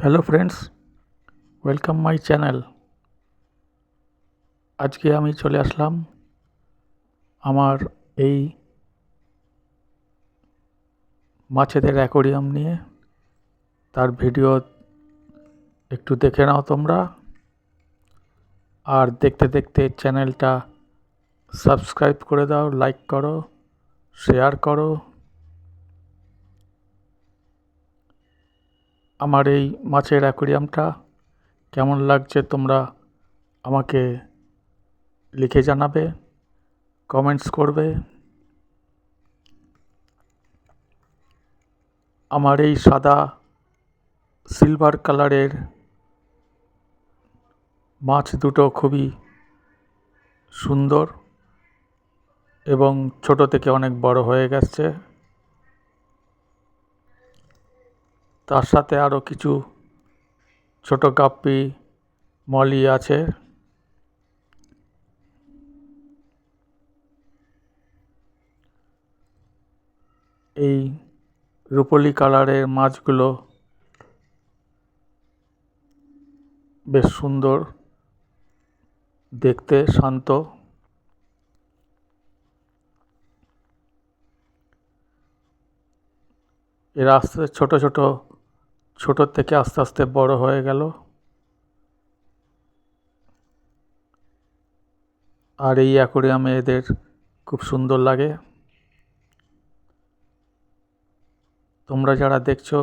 Hello friends, welcome my channel. আজকে আমি চলে আসলাম আমার এই মাছেদের অ্যাকোরিয়াম নিয়ে। তার ভিডিও একটু দেখে নাও তোমরা, আর দেখতে দেখতে চ্যানেলটা সাবস্ক্রাইব করে দাও, লাইক করো, শেয়ার করো। আমার এই মাছের অ্যাকোরিয়ামটা কেমন লাগছে তোমরা আমাকে লিখে জানাবে, কমেন্টস করবে। আমার এই সাদা সিলভার কালারের মাছ দুটো খুবই সুন্দর এবং ছোট থেকে অনেক বড় হয়ে গেছে। তার সাথে আরও কিছু ছোট গাপ্পি মলি আছে। এই রুপোলি কালারের মাছগুলো বেশ সুন্দর দেখতে, শান্ত। এরা আস্তে ছোট থেকে আস্তে আস্তে বড় হয়ে গেল। আর এই অ্যাকোরিয়ামে এদের খুব সুন্দর লাগে। তোমরা যারা দেখছো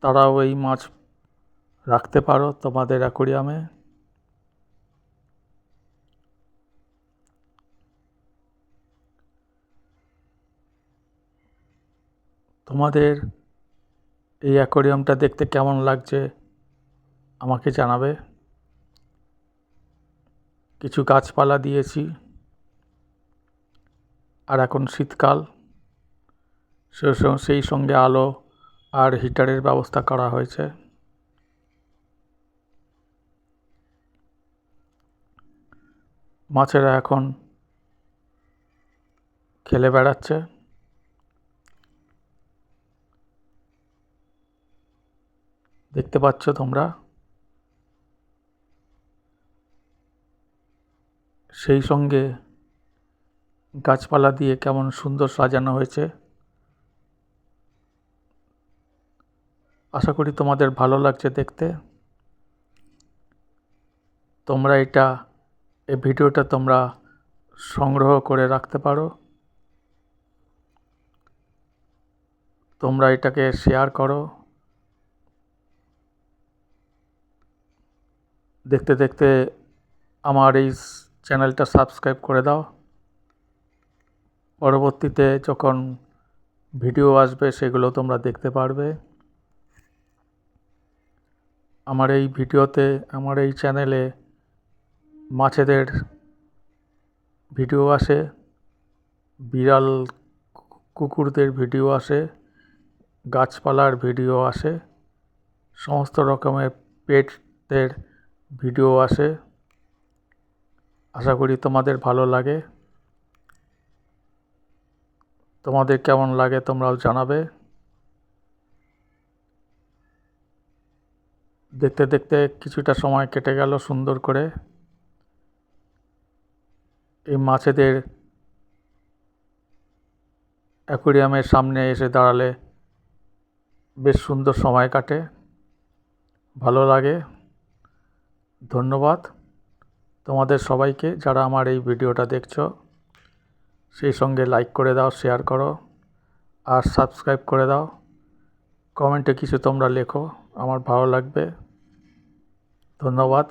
তারাও এই মাছ রাখতে পারো তোমাদের অ্যাকোরিয়ামে। তোমাদের এই অ্যাকোরিয়ামটা দেখতে কেমন লাগছে আমাকে জানাবে। কিছু গাছপালা দিয়েছি, আর এখন শীতকাল, সেই সঙ্গে আলো আর হিটারের ব্যবস্থা করা হয়েছে। মাছেরা এখন খেলে বেড়াচ্ছে। দেখতে পাচ্ছ তোমরা। সেই সঙ্গে গাছপালা দিয়ে কেমন সুন্দর সাজানো হয়েছে। আশা করি তোমাদের ভালো লাগছে দেখতে। তোমরা এই ভিডিওটা তোমরা সংগ্রহ করে রাখতে পারো। তোমরা এটাকে শেয়ার করো। দেখতে দেখতে আমার এই চ্যানেলটা সাবস্ক্রাইব করে দাও। পরবর্তীতে যখন ভিডিও আসবে সেগুলো তোমরা দেখতে পারবে। আমার এই চ্যানেলে মাছেদের ভিডিও আসে, বিড়াল কুকুরদের ভিডিও আসে, গাছপালার ভিডিও আসে, সমস্ত রকমের পেটদের ভিডিও আসে। আশা করি তোমাদের ভালো লাগে। তোমাদের কেমন লাগে তোমরাও জানাবে। দেখতে দেখতে কিছুটা সময় কেটে গেল সুন্দর করে। এই মাছেদের অ্যাকোরিয়ামের সামনে এসে দাঁড়ালে বেশ সুন্দর সময় কাটে, ভালো লাগে। ধন্যবাদ তোমাদের সবাইকে যারা আমার এই ভিডিওটা দেখছো। সেই সঙ্গে লাইক করে দাও, শেয়ার করো, আর সাবস্ক্রাইব করে দাও। কমেন্টে কিছু তোমরা লেখো, আমার ভালো লাগবে। ধন্যবাদ।